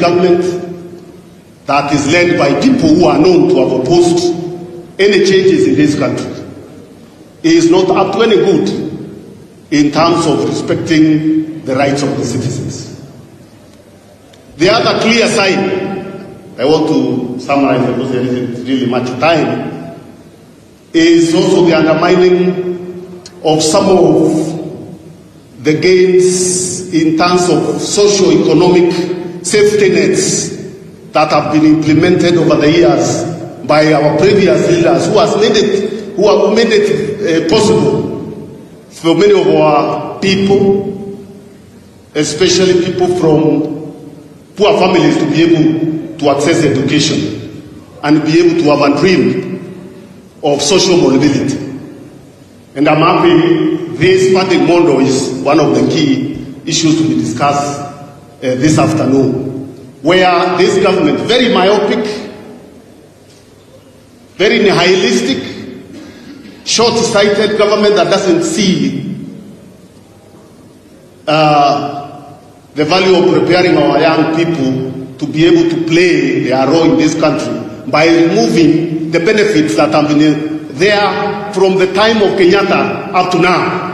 government that is led by people who are known to have opposed any changes in this country is not up to any good in terms of respecting the rights of the citizens. The other clear sign, I want to summarize because there isn't really much time, is also the undermining of some of the gains in terms of socio-economic safety nets that have been implemented over the years by our previous leaders who have made it possible for many of our people, especially people from poor families, to be able to access education and be able to have a dream of social mobility. And I'm happy this funding model is one of the key issues to be discussed this afternoon, where this government, very myopic, very nihilistic, short-sighted government that doesn't see the value of preparing our young people to be able to play their role in this country by removing the benefits that have been there from the time of Kenyatta up to now.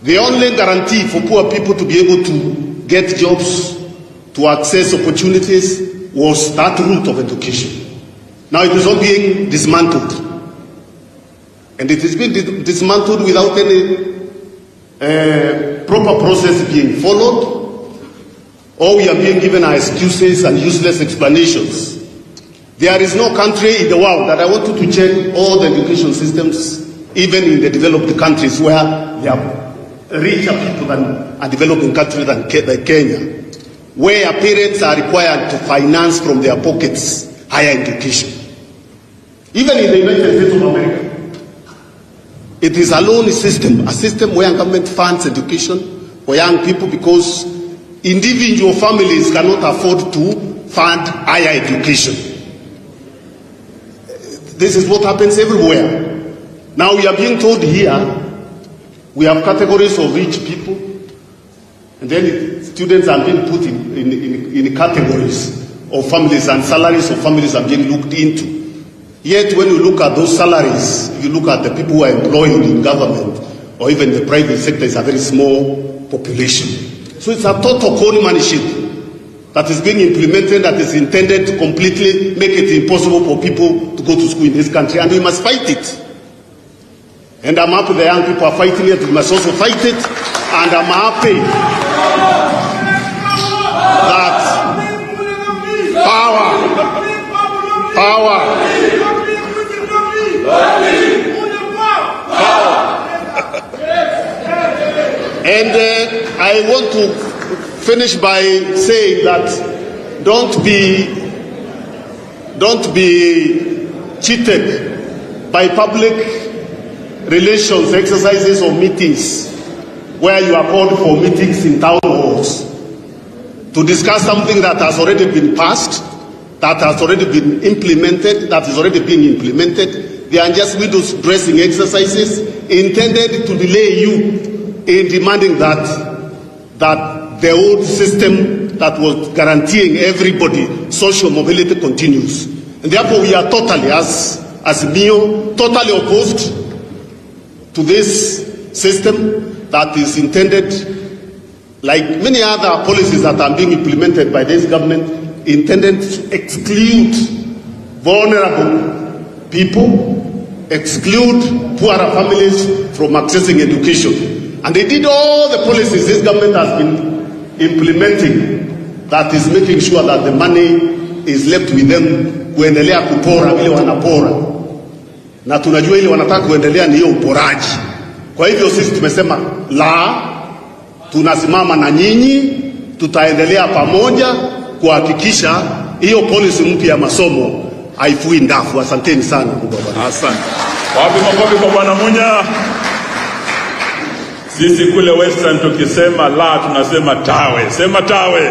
The only guarantee for poor people to be able to get jobs, to access opportunities, was that route of education. Now it is all being dismantled. And it is being dismantled without any proper process being followed. All we are being given are excuses and useless explanations. There is no country in the world that I want you to check all the education systems, even in the developed countries where there are richer people than a developing country than Kenya, where parents are required to finance from their pockets higher education. Even in the United States of America, it is a loan system, a system where government funds education for young people because individual families cannot afford to fund higher education. This is what happens everywhere. Now we are being told here, we have categories of rich people, and then students are being put in categories of families, and salaries of families are being looked into. Yet when you look at those salaries, you look at the people who are employed in government or even the private sector, is a very small population. So it's a total conmanship that is being implemented that is intended to completely make it impossible for people to go to school in this country, and we must fight it. And I'm happy the young people are fighting it. We must also fight it, and I'm happy that power. And I want to finish by saying that don't be cheated by public relations exercises or meetings where you are called for meetings in town halls to discuss something that has already been passed, that has already been implemented, that is already being implemented. They are just windows dressing exercises intended to delay you in demanding that the old system that was guaranteeing everybody social mobility continues. And therefore we are totally, as Azimio, totally opposed to this system that is intended, like many other policies that are being implemented by this government, intended to exclude vulnerable people, exclude poorer families from accessing education. And they did all the policies this government has been implementing that is making sure that the money is left with them kuendelea kupora vile wanapora. Na tunajua ile wanataka kuendelea ni hiyo uporaji. Kwa hivyo sisi tumesema tunasimama na nyinyi, tutaendelea pamoja kuhakikisha hiyo policy mpya ya masomo haifui ndafu. Asanteni sana. Asante. Wapi makofi kwa Bwana Munya? Sisi kule Western tukisema tunasema tawe. Sema tawe.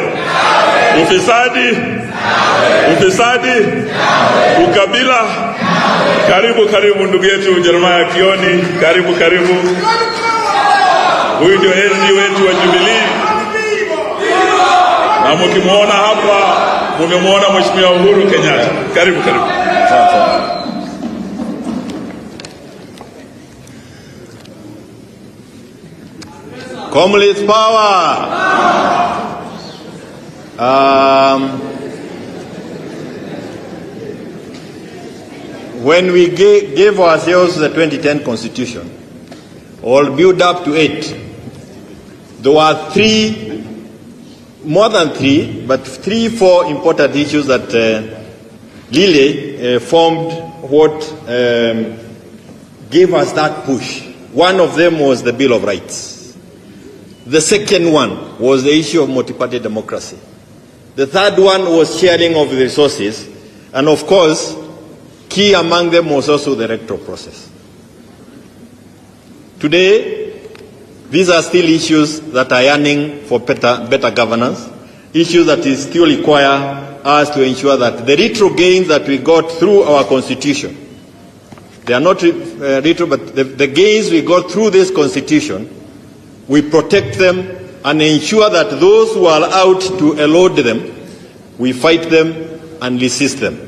Ufisadi? Ufisadi? Ukabila? Karibu ndugu yetu Jeremiah Kioni. Karibu. Huyu ndio enzi wetu wa Jubilee. Na mkimwona hapa, mumemwona Mheshimiwa Uhuru Kenyatta. Karibu. Communist power. When we gave ourselves the 2010 Constitution, or build up to it, there were more than three, but 4 important issues that really formed what gave us that push. One of them was the Bill of Rights. The second one was the issue of multi-party democracy. The third one was sharing of the resources. And of course, key among them was also the electoral process. Today, these are still issues that are yearning for better governance, issues that still require us to ensure that the retro gains that we got through our Constitution, they are not retro, but the gains we got through this Constitution, we protect them and ensure that those who are out to elude them, we fight them and resist them.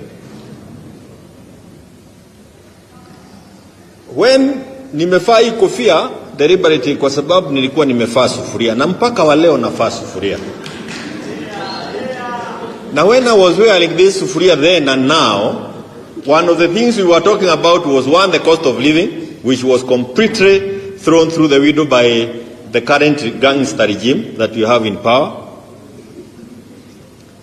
When nimefaa hii kofia deliberately kwa sababu nilikuwa nimefaa sufuria na mpaka wa leo nafaa sufuria. Now when I was wearing this sufuria then and now, one of the things we were talking about was one, the cost of living, which was completely thrown through the window by the current gangster regime that we have in power.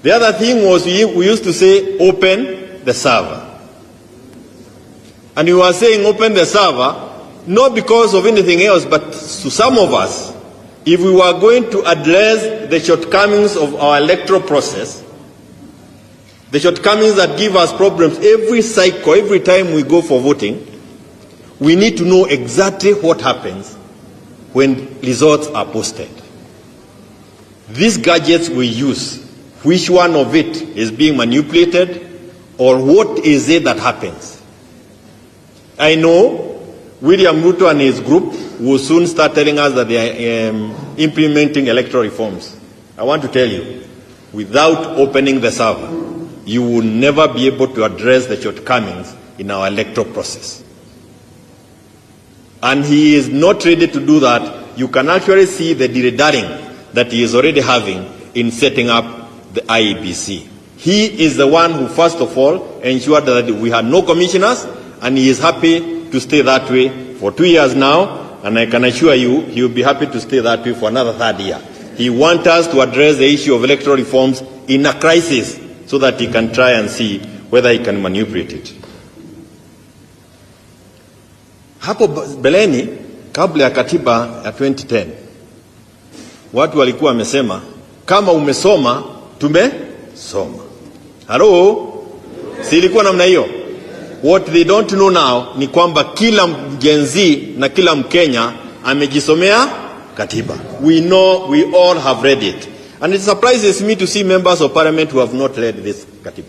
The other thing was we used to say open the server. And we were saying open the server, not because of anything else, but to some of us, if we were going to address the shortcomings of our electoral process, the shortcomings that give us problems every cycle, every time we go for voting, we need to know exactly what happens when results are posted. These gadgets we use, which one of it is being manipulated, or what is it that happens? I know William Ruto and his group will soon start telling us that they are implementing electoral reforms. I want to tell you, without opening the server, you will never be able to address the shortcomings in our electoral process. And he is not ready to do that. You can actually see the dilly-dallying that he is already having in setting up the IEBC. He is the one who, first of all, ensured that we had no commissioners, and he is happy to stay that way for 2 years now, and I can assure you he will be happy to stay that way for another 3rd year. He wants us to address the issue of electoral reforms in a crisis so that he can try and see whether he can manipulate it. Hapo beleni, kabla ya katiba ya 2010, watu walikuwa wamesema, kama umesoma, tumesoma. Hello? Si ilikuwa namna hiyo? What they don't know now ni kwamba kila Gen Z na kila Mkenya amejisomea katiba. We know, we all have read it. And it surprises me to see members of parliament who have not read this katiba.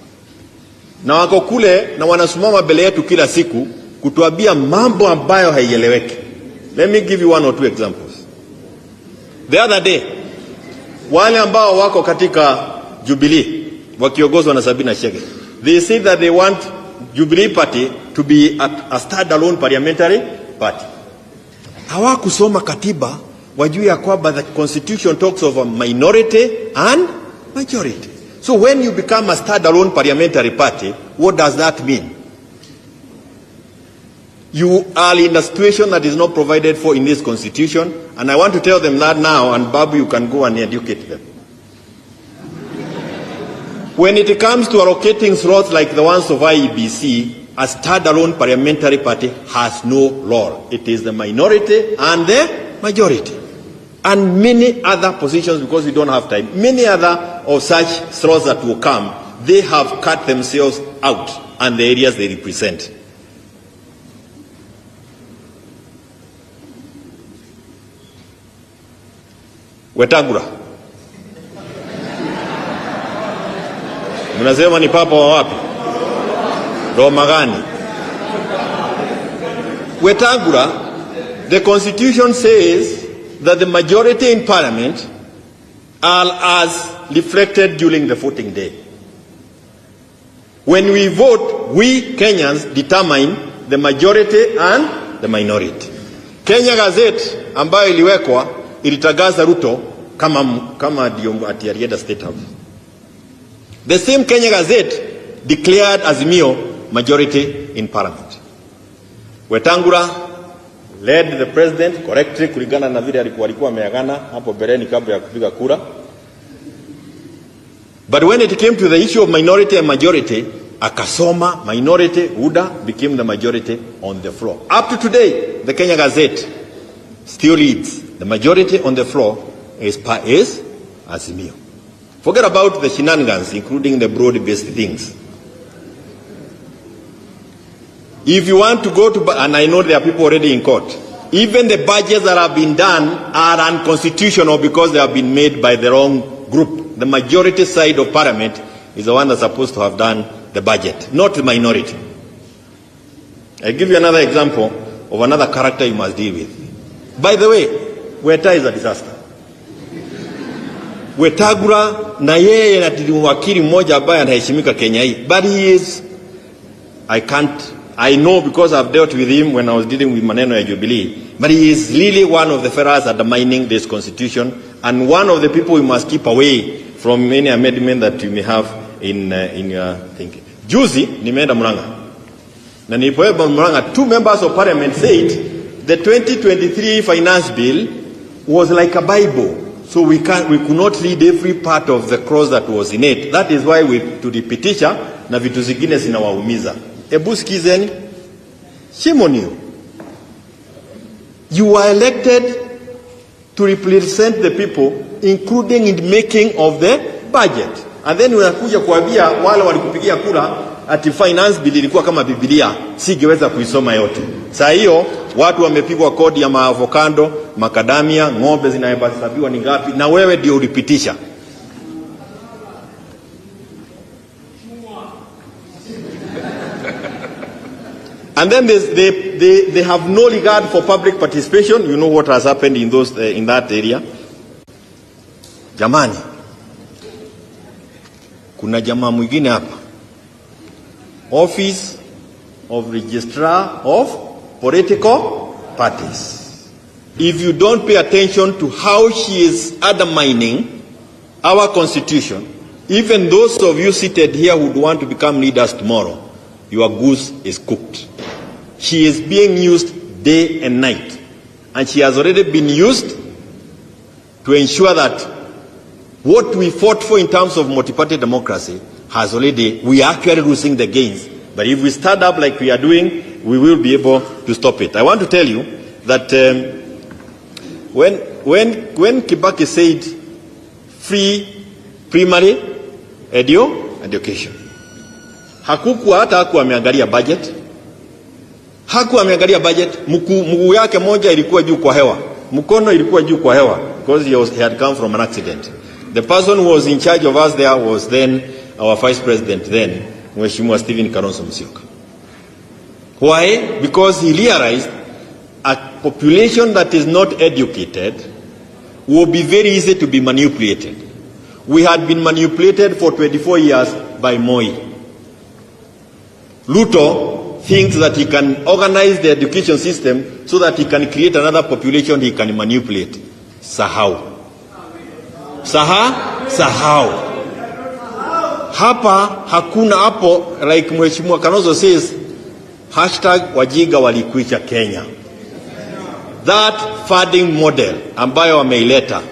Na wako kule na wanasumama mbele yetu kila siku kutuambia mambo ambayo haieleweki. Let me give you 1 or 2 examples. The other day, wale ambao wako katika Jubilee wakiongozwa na Sabina Chege, they said that they want Jubilee Party to be a standalone parliamentary party. Hawakusoma katiba, wajua ya kwamba the constitution talks of a minority and majority. So when you become a standalone parliamentary party, what does that mean? You are in a situation that is not provided for in this constitution, and I want to tell them that now, and Babu, you can go and educate them. When it comes to allocating slots like the ones of IEBC, a standalone parliamentary party has no law. It is the minority and the majority. And many other positions, because we don't have time, many other of such slots that will come, they have cut themselves out and the areas they represent. Wetangula. Mnasema ni papa wa wapi? Roma gani? Wetangula, the constitution says that the majority in parliament are as reflected during the voting day. When we vote, we Kenyans determine the majority and the minority. Kenya Gazette ambayo iliwekwa ilitangaza Ruto kama ndio atiarienda State House. The same Kenya Gazette declared Azimio majority in parliament. Wetangula led the president correctly kulingana na vile alikuwa ameagana hapo bereni kabla ya kupiga kura. But when it came to the issue of minority and majority, akasoma minority UDA became the majority on the floor. Up to today, the Kenya Gazette still reads the majority on the floor is Azimio. Forget about the shenanigans, including the broad-based things. If you want to go to, and I know there are people already in court, even the budgets that have been done are unconstitutional because they have been made by the wrong group. The majority side of parliament is the one that's supposed to have done the budget, not the minority. I'll give you another example of another character you must deal with. By the way, Weta is a disaster. Wetangula na yeye na wakili mmoja ambaye anaheshimika Kenya hii. But he is, I know because I've dealt with him when I was dealing with maneno ya Jubilee, but he is really one of the fellows undermining this constitution and one of the people we must keep away from any amendment that you may have in your thinking. Juzi nimeenda Murang'a. Na nilipoenda Murang'a, 2 members of parliament said the 2023 finance bill was like a Bible. So we could not read every part of the cross that was in it. That is why we tulipitisha na vitu zingine zinawaumiza. Ebu sikizeni. Shame on you. You were elected to represent the people, including in making of the budget. And then unakuja kuambia wale walikupigia kura ati finance bill ilikuwa kama Biblia, singeweza kuisoma yote. Saa hiyo watu wamepigwa kodi ya maavocado, makadamia, ng'ombe zinahesabiwa ni ngapi, na wewe ndio ulipitisha. And then they have no regard for public participation. You know what has happened in in that area. Jamani, kuna jamaa mwingine hapa, Office of Registrar of Political Parties. If you don't pay attention to how she is undermining our constitution, even those of you seated here who would want to become leaders tomorrow, your goose is cooked. She is being used day and night, and she has already been used to ensure that what we fought for in terms of multi-party democracy has already, we are actually losing the gains. But if we stand up like we are doing, we will be able to stop it. I want to tell you that when Kibaki said free primary education, hakukuwa hata hakuwa ameangalia budget. Hakuwa ameangalia budget. Mguu yake moja ilikuwa juu kwa hewa, mkono ilikuwa juu kwa hewa, because he had come from an accident. The person who was in charge of us there was then our vice president then, Mheshimiwa Stephen Kalonzo Musyoka. Why? Because he realized a population that is not educated will be very easy to be manipulated. We had been manipulated for 24 years by Moi. Ruto thinks that he can organize the education system so that he can create another population he can manipulate. Sahau. Sahau. Hapa hakuna hapo, like Mheshimiwa Kalonzo says, #wajiga walikwisha Kenya. That funding model ambayo wameileta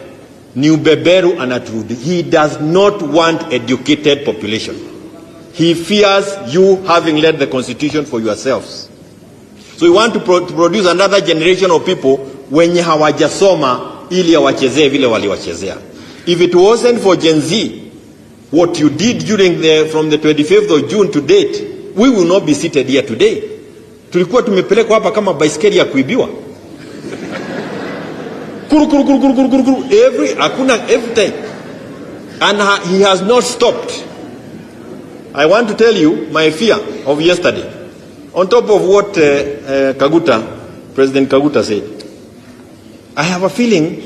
ni ubeberu anaturudi. He does not want educated population. He fears you having led the constitution for yourselves. So we want to produce another generation of people wenye hawajasoma ili wachezee vile waliwachezea. If it wasn't for Gen Z, what you did from the 25th of June to date, we will not be seated here today. Tulikuwa tumepelekwa hapa kama baiskeli ya kuibiwa. Kuru, every time. And he has not stopped. I want to tell you my fear of yesterday. On top of what President Kaguta said, I have a feeling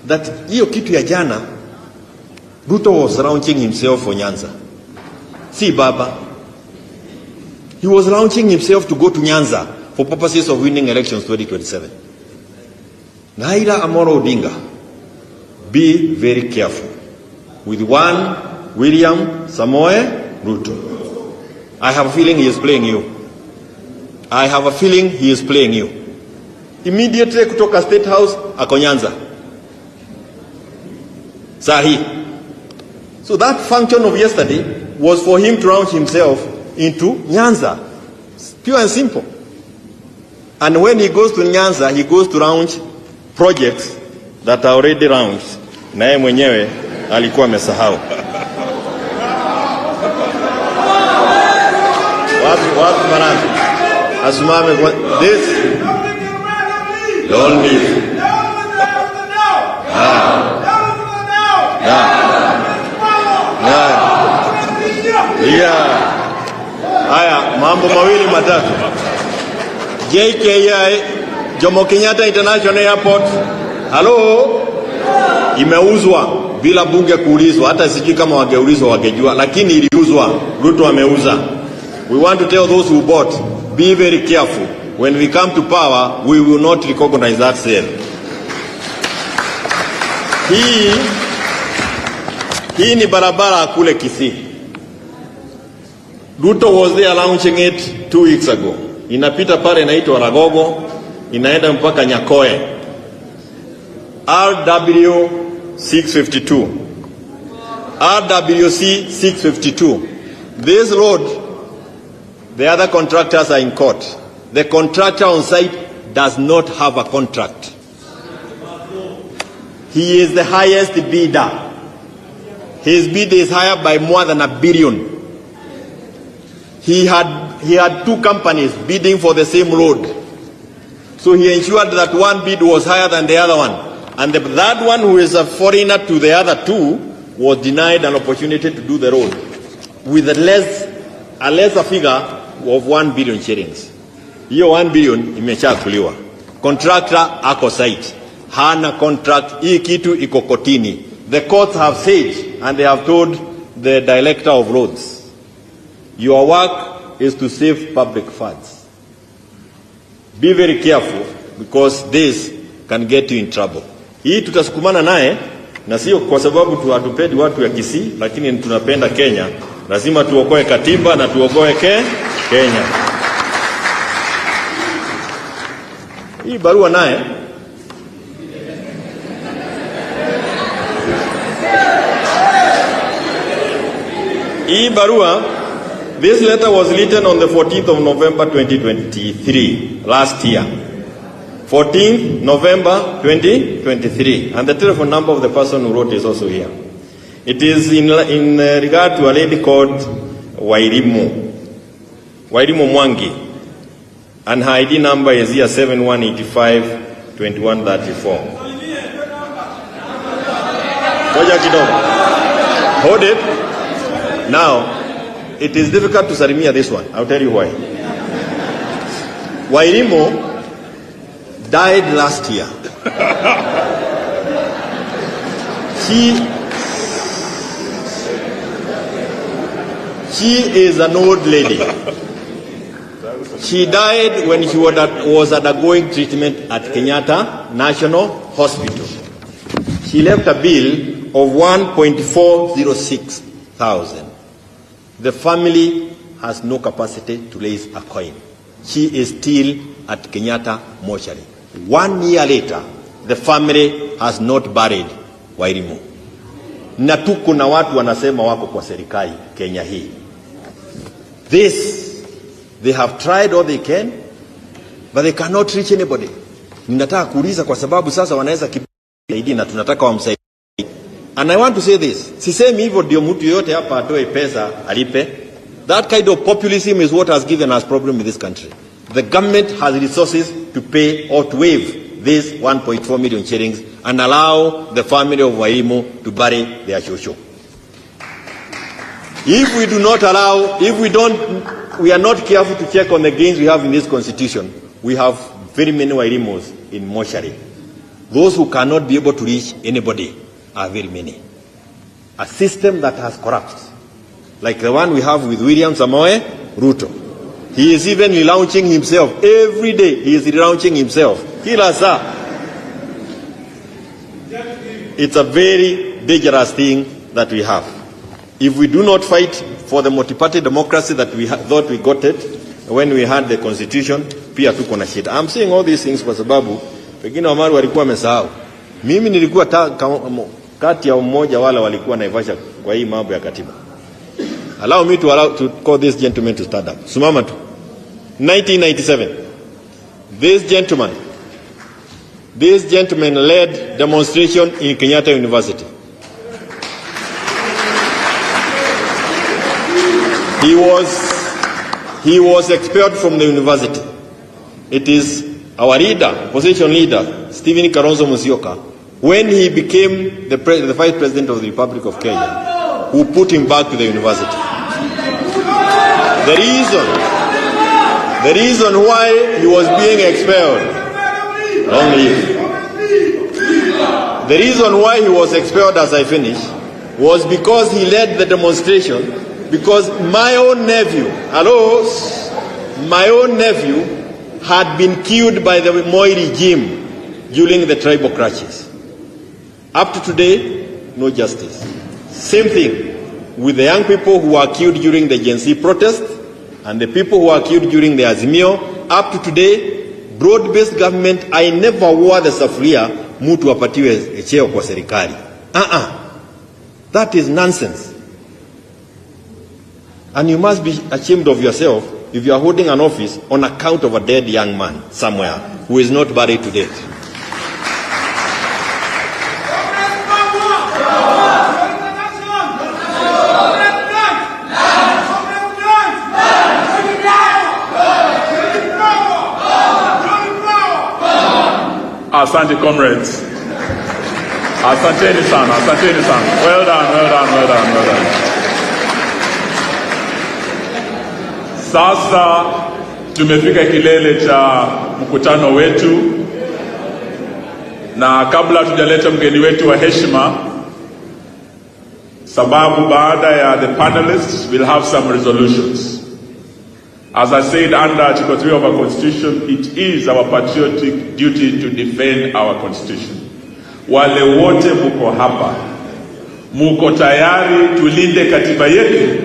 that hiyo kitu ya jana Ruto was launching himself for Nyanza. See, Baba. He was launching himself to go to Nyanza for purposes of winning elections 2027. Raila Amolo Odinga, be very careful with one William Samoe Ruto. I have a feeling he is playing you. I have a feeling he is playing you. Immediately kutoka State House, ako Nyanza. Sahi. So that function of yesterday was for him to launch himself into Nyanza. Pure and simple. And when he goes to Nyanza, he goes to launch projects that are already launched. Naye mwenyewe alikuwa amesahau. Wapi Baraza? Asimame kwa this. Don't leave. Haya, mambo mawili matatu. JKI, Jomo Kenyatta International Airport, halo, imeuzwa bila bunge kuulizwa. Hata sijui kama wangeulizwa wangejua, lakini iliuzwa. Ruto ameuza. We want to tell those who bought, be very careful. When we come to power, we will not recognize that sale. Hii ni barabara kule Kisii. Ruto was there launching it 2 weeks ago. Inapita pale inaitwa Ragogo, inaenda mpaka Nyakoe. RW 652. RWC 652. This road, the other contractors are in court. The contractor on site does not have a contract. He is the highest bidder. His bid is higher by more than $1 billion. He had 2 companies bidding for the same road. So he ensured that one bid was higher than the other one. And that one, who is a foreigner to the other 2, was denied an opportunity to do the road with a lesser figure of 1 billion shillings. Hiyo 1 billion imeshakuliwa. Contractor ako site. Hana contract. Hii kitu iko kotini. The courts have said, and they have told the director of roads, your work is to save public funds. Be very careful, because this can get you in trouble. Hii tutasukumana naye, na sio kwa sababu tuwatupendi watu ya Kisii, lakini tunapenda Kenya. Lazima tuokoe katiba na tuokoe Kenya. Hii barua naye, this letter was written on the 14th of November 2023, last year. 14th November 2023. And the telephone number of the person who wrote is also here. It is in regard to a lady called Wairimu Mwangi. And her ID number is here 7185-2134. Hold it. Now, it is difficult to salimia this one. I'll tell you why. Wairimu died last year. She is an old lady. She died when she was undergoing treatment at Kenyatta National Hospital. She left a bill of 1.406 thousand. The family has no capacity to raise a coin. She is still at Kenyatta mortuary. 1 year later, the family has not buried Wairimu. Na tuko na watu wanasema wako kwa serikali Kenya hii. They have tried all they can, but they cannot reach anybody. Ninataka kuuliza kwa sababu sasa wanaweza kibidi na tunataka wamsaidie. And I want to say this. Sisemi hivyo ndio mtu yote hapa atoe pesa alipe. That kind of populism is what has given us problem in this country. The government has resources to pay or to waive this 1.4 million shillings and allow the family of Wairimu to bury their shosho. If we do not allow, we are not careful to check on the gains we have in this constitution, we have very many Wairimus in mortuary. Those who cannot be able to reach anybody are very many. a system that has collapsed, like the one we have with William Samoei Ruto. He is even relaunching himself. Every day he is relaunching himself. Kila saa. It's a very dangerous thing that we have. If we do not fight for the multi-party democracy that we thought we got it when we had the constitution, pia tuko na shida. I'm saying all these things kwa sababu pengine Wamaru walikuwa wamesahau. Mimi nilikuwa kati ya mmoja wala walikuwa naivasha kwa hii mambo ya katiba. Allow me to call this gentleman to stand up. Sumama tu. 1997. This gentleman led demonstration in Kenyatta University. He was expelled from the university. It is our leader, opposition leader, Stephen Kalonzo Musyoka, when he became the Vice President of the Republic of Kenya, who put him back to the university. The reason why he was being expelled, long live. The reason why he was expelled, as I finish, was because he led the demonstration. Because my own nephew had been killed by the Moi regime during the tribal clashes. Up to today, no justice. Same thing with the young people who were killed during the Gen Z protest and the people who were killed during the Azimio. Up to today, broad-based government, I never wore the safuria mtu apatiwe cheo kwa serikali. That is nonsense. And you must be ashamed of yourself if you are holding an office on account of a dead young man somewhere who is not buried to death. Asante comrades. Asanteni sana. Well done. Sasa tumefika kilele cha mkutano wetu, na kabla tujaleta mgeni wetu wa heshima, sababu baada ya the panelists will have some resolutions. As I said, under Article 3 of our Constitution, it is our patriotic duty to defend our Constitution. Wale wote muko hapa, muko tayari tulinde katiba yetu?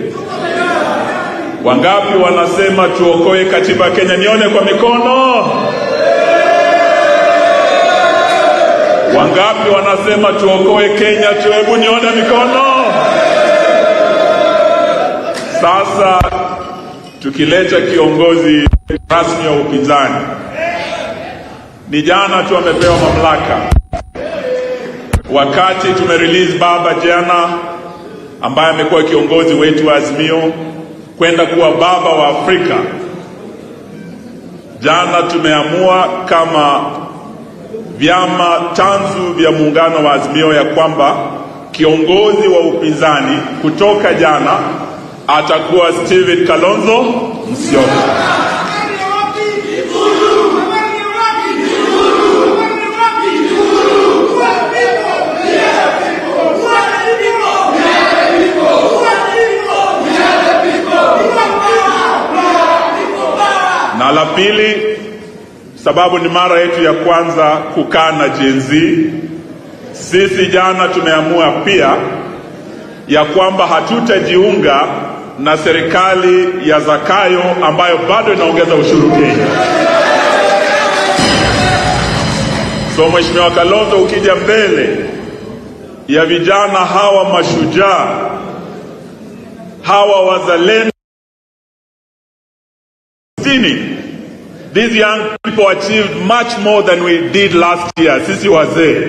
Wangapi wanasema tuokoe katiba Kenya? Nione kwa mikono. Wangapi wanasema tuokoe Kenya? Hebu nione mikono. Sasa tukileta kiongozi rasmi wa upinzani, ni jana tu amepewa mamlaka. Wakati tumerelease baba jana, ambaye amekuwa kiongozi wetu wa Azimio, kwenda kuwa baba wa Afrika, jana tumeamua kama vyama tanzu vya muungano wa Azimio ya kwamba kiongozi wa upinzani kutoka jana atakuwa Stephen Kalonzo Musyoka. Na la pili, sababu ni mara yetu ya kwanza kukaa na Gen Z, sisi jana tumeamua pia ya kwamba hatutajiunga na serikali ya Zakayo ambayo bado inaongeza ushuru Kenya. So Mheshimiwa Kalonzo, ukija mbele ya vijana hawa mashujaa, hawa wazalendo, these young people achieved much more than we did last year. Sisi wazee,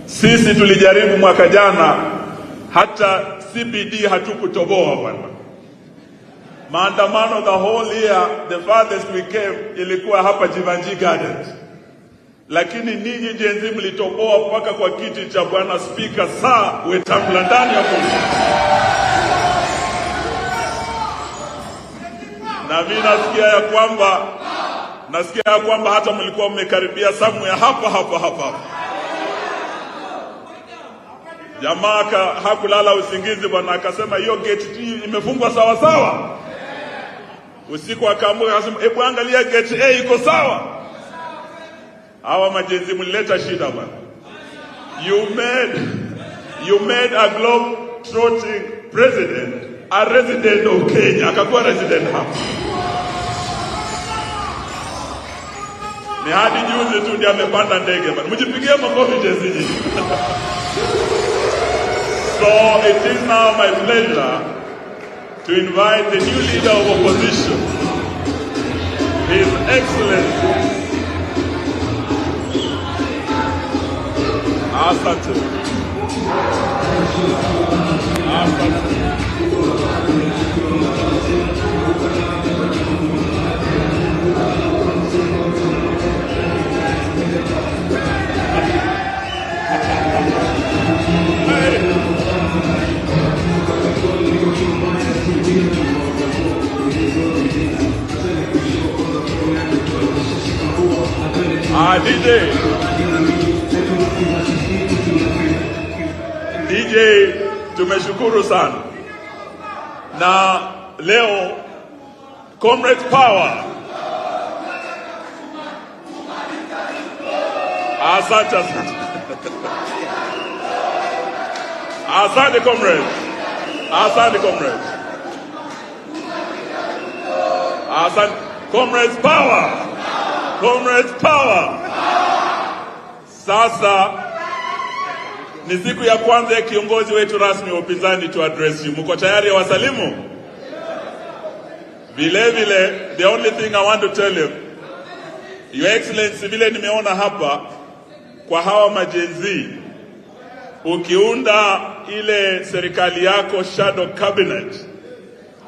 sisi tulijaribu mwaka jana, hata CBD hatukutoboa bwana. Maandamano the whole year, the farthest we came ilikuwa hapa Jivanji Gardens. Lakini ninyi Gen Z mlitoboa mpaka kwa kiti cha bwana speaker saa Wetangula ndani ya bunge. Na mimi nasikia ya kwamba hata mlikuwa mmekaribia samu ya hapa. Jamaa hakulala usingizi bwana, akasema hiyo gate imefungwa sawa sawa. Usiku akaamka akasema hebu angalia gate A iko sawa. Hawa majenzi mlileta shida bwana. You made a globe-trotting president a resident of Kenya. Akakuwa resident hapa. Ni hadi juzi tu ndiye amepanda ndege bwana. Mjipigie makofi Jesse. So it is now my pleasure to invite the new leader of opposition, His Excellency Asante. DJ, tumeshukuru sana. Na leo Comrade Power. Asante. Asante comrade. Asante comrade. Asante Comrade Power. Comrade Power. Sasa ni siku ya kwanza ya kiongozi wetu rasmi wa upinzani to address you. Mko tayari wasalimu? Vile, the only thing I want to tell you, Your Excellency, vile nimeona hapa kwa hawa majenzi, ukiunda ile serikali yako shadow cabinet,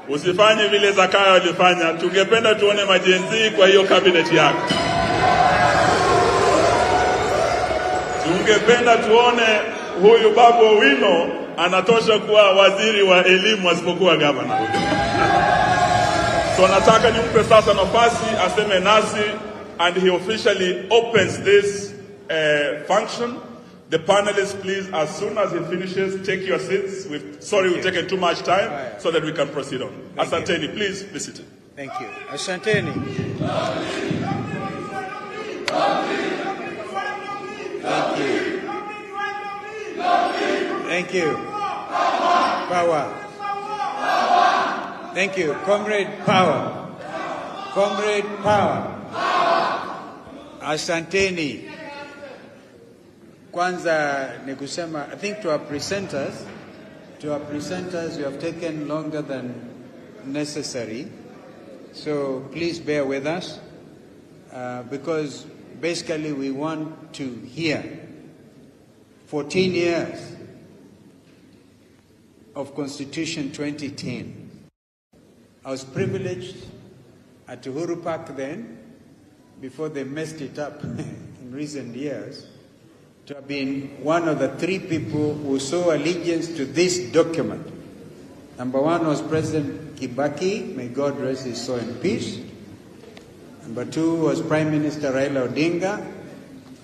usifanye vile Zakayo alifanya. Tungependa tuone majenzi kwa hiyo cabinet yako. Tungependa tuone huyu Babu Owino anatosha kuwa waziri wa elimu asipokuwa gavana. So nataka nimpe sasa nafasi aseme nasi, and he officially opens this function. The panelists, please, as soon as he finishes, take your seats. We've taken too much time, so that we can proceed on. Asanteni, please be seated. Thank you. Asanteni. Thank you. Power. Thank you. Comrade Power. Comrade Power. Asanteni. Kwanza ni kusema, I think to our presenters, you have taken longer than necessary. So please bear with us, because basically we want to hear 14 years of Constitution 2010. I was privileged at Uhuru Park then, before they messed it up in recent years, to have been one of the three people who saw allegiance to this document. Number one was President Kibaki, may God rest his soul in peace. Number two was Prime Minister Raila Odinga,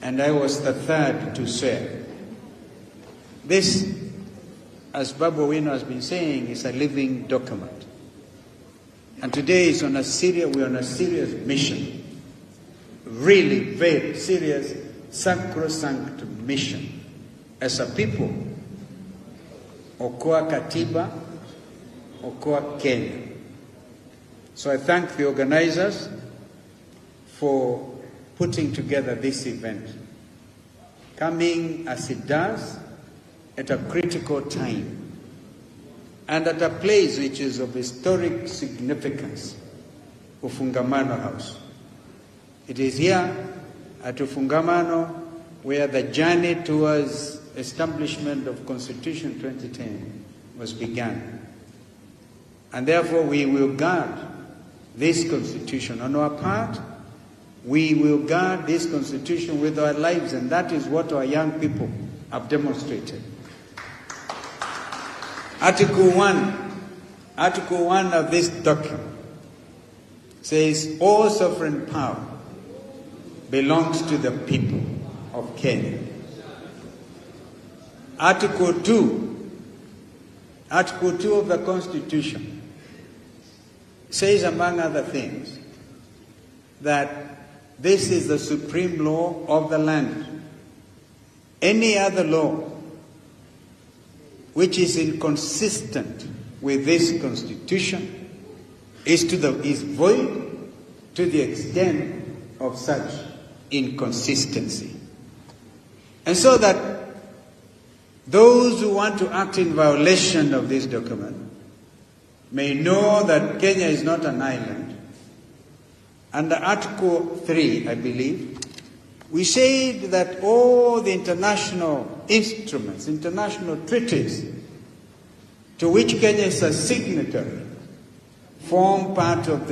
and I was the third to swear. This, as Babu Owino has been saying, is a living document. And today we're on a serious mission. Really very serious, sacrosanct mission. As a people, Okoa Katiba, Okoa Kenya. So I thank the organizers for putting together this event, coming as it does at a critical time and at a place which is of historic significance, Ufungamano House. It is here at Ufungamano where the journey towards establishment of Constitution 2010 was begun. And therefore we will guard this Constitution. On our part, we will guard this Constitution with our lives, and that is what our young people have demonstrated. Article 1 of this document says all sovereign power belongs to the people of Kenya. Article 2 of the Constitution says, among other things, that this is the supreme law of the land. Any other law which is inconsistent with this Constitution is void to the extent of such inconsistency. And so that those who want to act in violation of this document may know that Kenya is not an island. Under Article 3, I believe, we said that all the international instruments, international treaties to which Kenya is a signatory form part of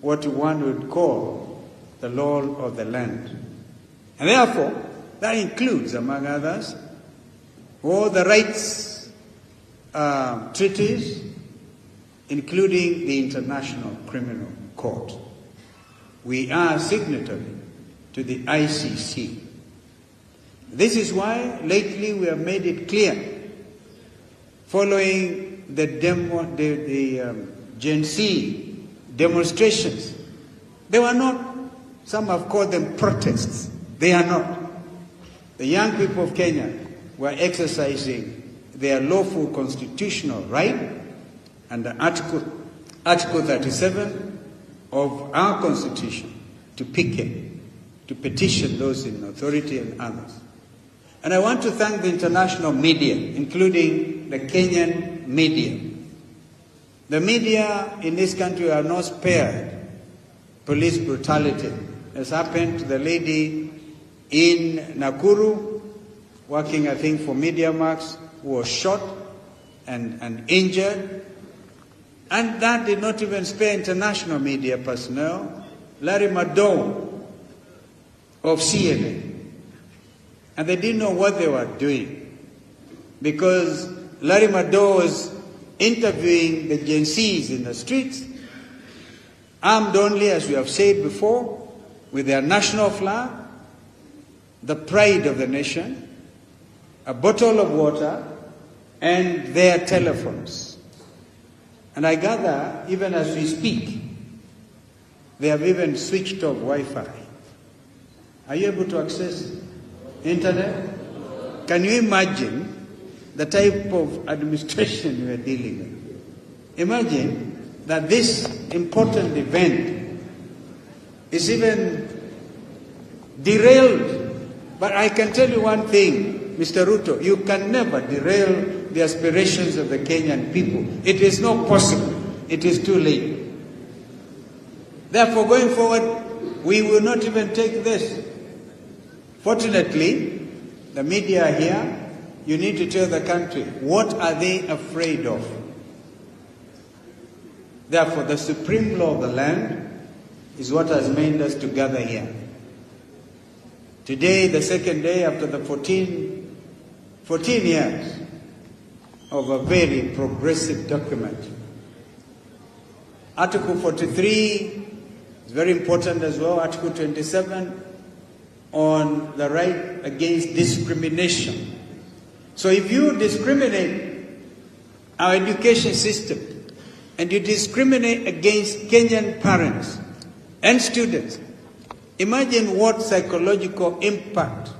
what one would call the law of the land. And therefore, that includes, among others, all the rights treaties, including the International Criminal Court. We are signatory to the ICC. This is why lately we have made it clear, following the Gen Z demonstrations. They were not, some have called them protests. They are not. The young people of Kenya were exercising their lawful constitutional right under Article 37 of our Constitution to picket, to petition those in authority and others. And I want to thank the international media, including the Kenyan media. The media in this country are not spared police brutality, as happened to the lady in Nakuru, working, I think, for MediaMax, who was shot and injured. And that did not even spare international media personnel. Larry Madowo of CNN. And they didn't know what they were doing, because Larry Madowo was interviewing the Gen Zs in the streets, armed only, as we have said before, with their national flag, the pride of the nation, a bottle of water, and their telephones. And I gather, even as we speak, they have even switched off Wi-Fi. Are you able to access internet? Can you imagine the type of administration we are dealing with? Imagine that this important event is even derailed. But I can tell you one thing, Mr. Ruto, you can never derail the aspirations of the Kenyan people. It is not possible. It is too late. Therefore, going forward, we will not even take this. Fortunately, the media are here. You need to tell the country, what are they afraid of? Therefore, the supreme law of the land is what has made us to gather here. Today, the second day after the 14 years of a very progressive document. Article 43 is very important as well. Article 27 on the right against discrimination. So if you discriminate our education system and you discriminate against Kenyan parents and students, imagine what psychological impact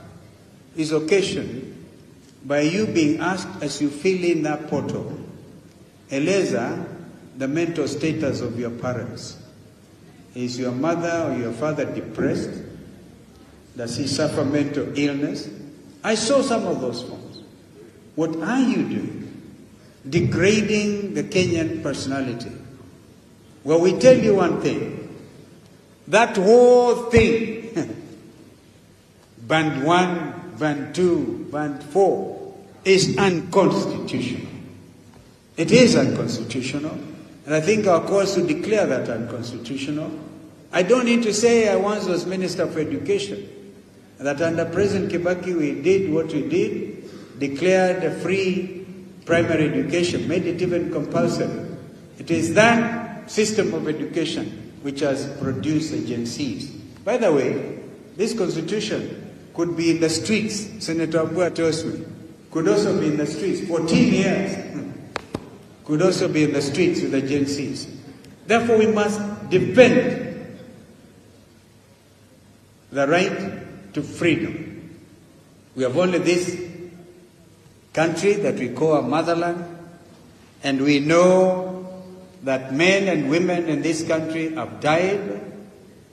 is occasioned by you being asked, as you fill in that portal, eleza the mental status of your parents. Is your mother or your father depressed? Does he suffer mental illness? I saw some of those forms. What are you doing? Degrading the Kenyan personality. Well, we tell you one thing. That whole thing, band 1, band 2, band 4, is unconstitutional. It is unconstitutional. And I think our courts will declare that unconstitutional. I don't need to say I once was Minister for Education, that under President Kibaki we did what we did, declared a free primary education, made it even compulsory. It is that system of education which has produced the Gen Zs. By the way, this constitution could be in the streets, Senator Abua tells me. could also be in the streets. 14 years could also be in the streets with the Gen Zs. Therefore, we must defend the right to freedom. We have only this country that we call our motherland, and we know that men and women in this country have died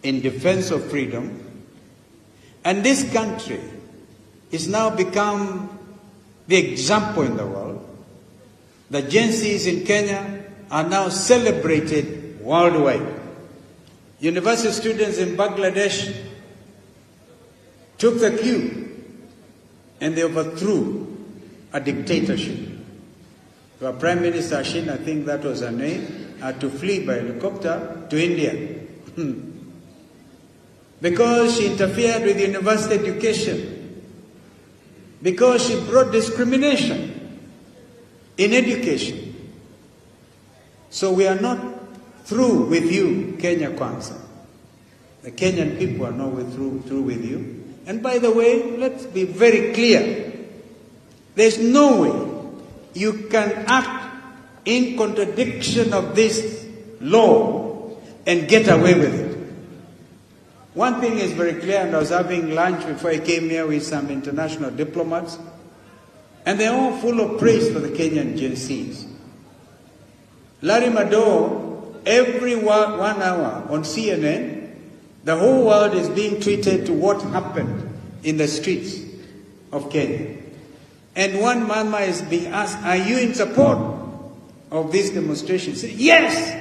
in defense of freedom. And this country is now become the example in the world. The Gen Zs in Kenya are now celebrated worldwide. University students in Bangladesh took the cue and they overthrew a dictatorship. Our Prime Minister Ashin, I think that was her name, had to flee by helicopter to India because she interfered with university education, because she brought discrimination in education. So we are not through with you, Kenya Kwanza. The Kenyan people are not through with you. And by the way, let's be very clear. There's no way you can act in contradiction of this law and get away with it. One thing is very clear, and I was having lunch before I came here with some international diplomats, and they're all full of praise for the Kenyan Gen Zs. Larry Madowo, every 1 hour on CNN, the whole world is being treated to what happened in the streets of Kenya. And one mama is being asked, are you in support of this demonstration? She said, yes,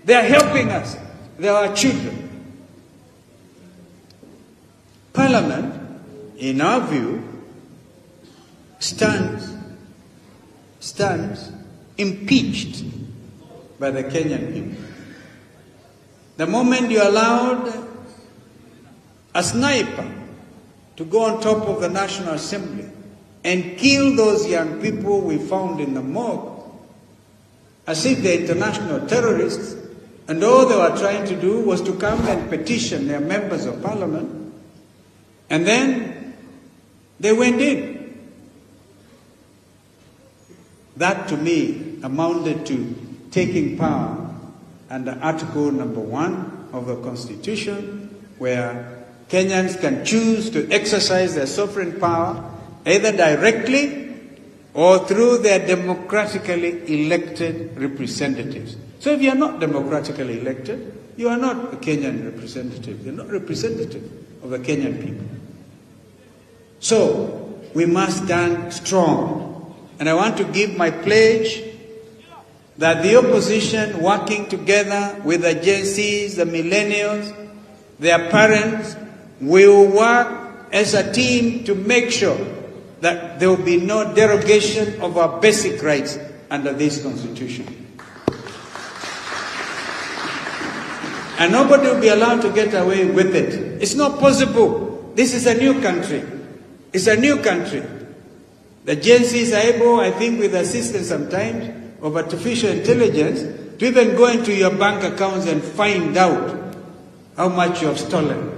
they are helping us. They are our children. Parliament, in our view, stands impeached by the Kenyan people. The moment you allowed a sniper to go on top of the National Assembly and kill those young people we found in the morgue, as if they're international terrorists, and all they were trying to do was to come and petition their members of parliament, and then they went in. That to me amounted to taking power under Article number 1 of the Constitution, where Kenyans can choose to exercise their sovereign power either directly or through their democratically elected representatives. So if you are not democratically elected, you are not a Kenyan representative. You're not representative of the Kenyan people. So we must stand strong. And I want to give my pledge that the opposition, working together with the Gen Zs, the millennials, their parents, will work as a team to make sure that there will be no derogation of our basic rights under this Constitution. And nobody will be allowed to get away with it. It's not possible. This is a new country. It's a new country. The Gen Zs are able, I think with assistance sometimes of artificial intelligence, to even go into your bank accounts and find out how much you have stolen.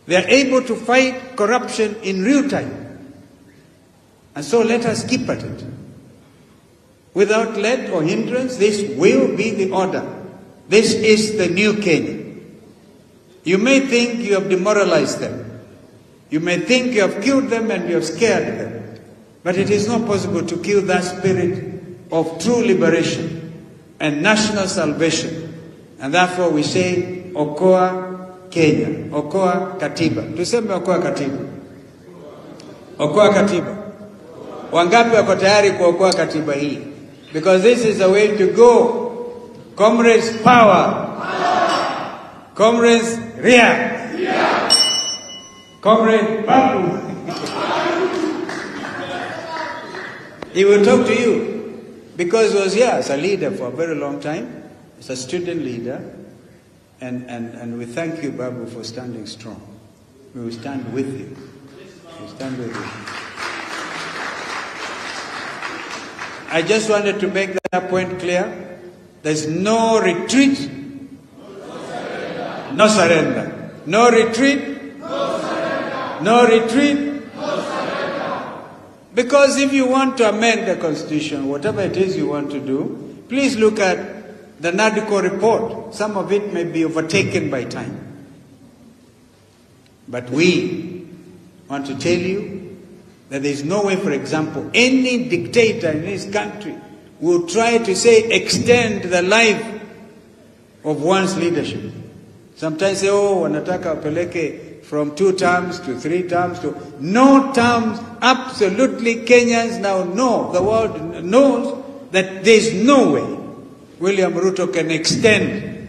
They are able to fight corruption in real time. And so let us keep at it. Without let or hindrance, this will be the order. This is the new Kenya. You may think you have demoralized them. You may think you have killed them and you have scared them. But it is not possible to kill that spirit of true liberation and national salvation. And therefore we say, Okoa Kenya, Okoa Katiba. Tuseme Okoa Katiba. Okoa Katiba. Wangapi wako tayari kuokoa katiba hii? Because this is the way to go. Comrades, power. Comrades, react. Comrade, Babu. He will talk to you because he was here as a leader for a very long time, as a student leader, and we thank you, Babu, for standing strong. We will stand with you. We will stand with you. I just wanted to make that point clear. There's no retreat, no surrender. No retreat, no surrender. No retreat, no surrender. Because if you want to amend the Constitution, whatever it is you want to do, please look at the NADCO report. Some of it may be overtaken by time. But we want to tell you that there is no way, for example, any dictator in this country will try to say extend the life of one's leadership. Sometimes say, oh, wanataka wapeleke from 2 terms to 3 terms to no terms. Absolutely, Kenyans now know, the world knows that there is no way William Ruto can extend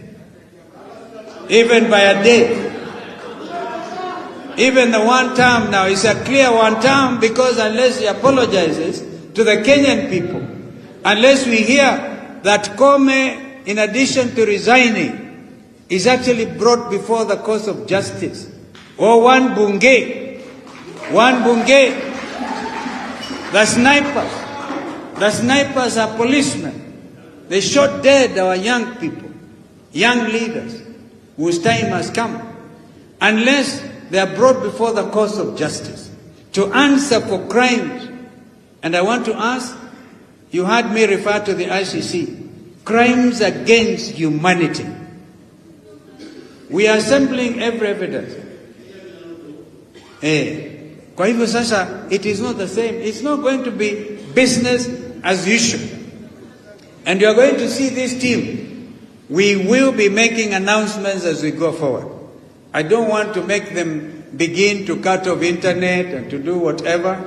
even by a day. Even the 1 term now is a clear 1 term, because unless he apologizes to the Kenyan people, unless we hear that Kome, in addition to resigning, is actually brought before the courts of justice, or one bunge, the snipers are policemen. They shot dead our young people, young leaders, whose time has come. Unless they are brought before the courts of justice to answer for crimes. And I want to ask, you heard me refer to the ICC, crimes against humanity. We are assembling every evidence. Kwa hivyo sasa, it is not the same. It's not going to be business as usual. And you are going to see this team. We will be making announcements as we go forward. I don't want to make them begin to cut off internet and to do whatever.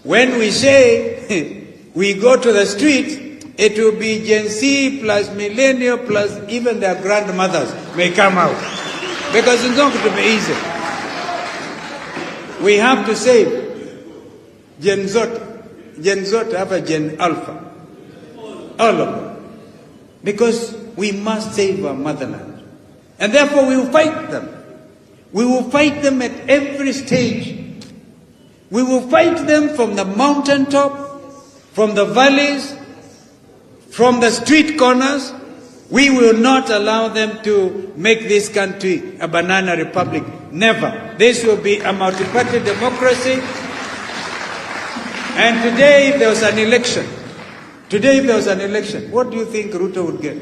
When we say we go to the street, it will be Gen Z plus millennial plus even their grandmothers may come out. Because it's not going to be easy. We have to save Gen Z have a Gen Alpha. All of them. Because we must save our motherland. And therefore we will fight them. We will fight them at every stage. We will fight them from the mountaintop, from the valleys, from the street corners. We will not allow them to make this country a banana republic. Never. This will be a multi-party democracy. And today, if there was an election, what do you think Ruto would get?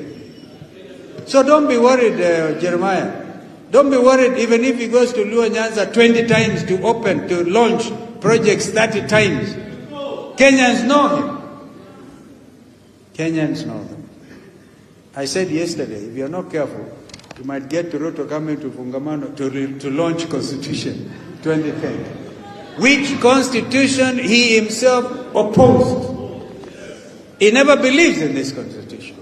So don't be worried, Jeremiah. Don't be worried even if he goes to Luo Nyanza 20 times to open, to launch projects 30 times. Kenyans know him. Kenyans know him. I said yesterday, if you're not careful, you might get to Ruto coming to Fungamano to launch Constitution 2010. Which Constitution he himself opposed. He never believes in this Constitution.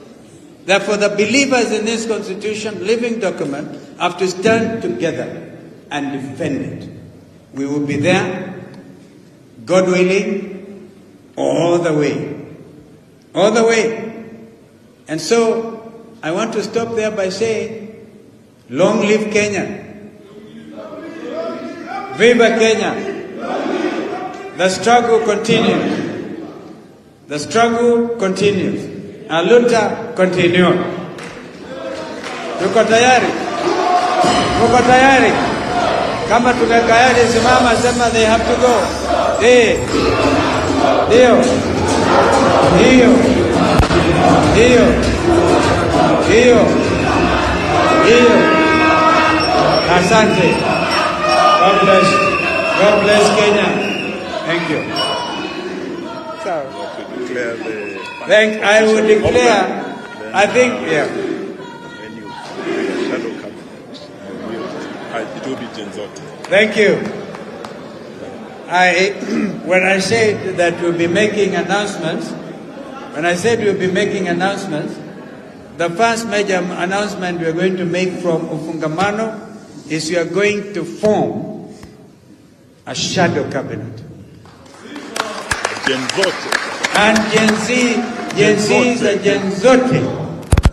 Therefore, the believers in this Constitution, living document, have to stand together and defend it. We will be there, God willing, all the way. All the way. And so, I want to stop there by saying, long live Kenya. Viva Kenya. The struggle continues. The struggle continues. Aluta continue. Tuko tayari? Tuko tayari? Kama tumekayari, simama, sema they have to go. Dio. Asante. God bless. God bless Kenya. Thank you. I would declare, I think, yeah. When you shadow cabinet, it will be Genzote. Thank you. When I said that we'll be making announcements, the first major announcement we are going to make from Ufungamano is we are going to form a shadow cabinet. Genzote. And Gen Z is a Genzote.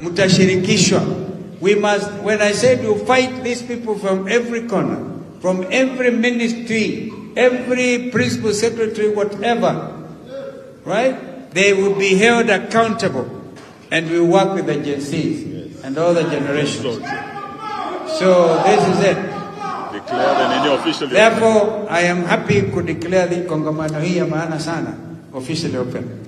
Mutashirikishwa. We must, when I said we'll fight these people from every corner, from every ministry, every principal secretary, whatever, right? They will be held accountable. And we work with the Gen Zs and all the generations. So this is it. declare the nini officially. Therefore, I am happy to declare the kongamano hii ya maana sana officially open.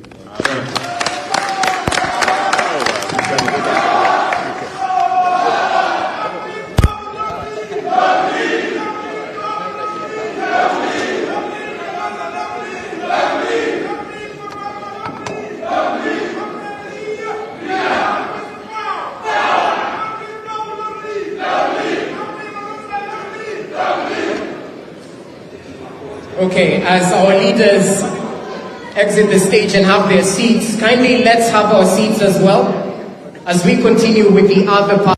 Okay, as our leaders exit the stage and have their seats, kindly let's have our seats as well as we continue with the other part.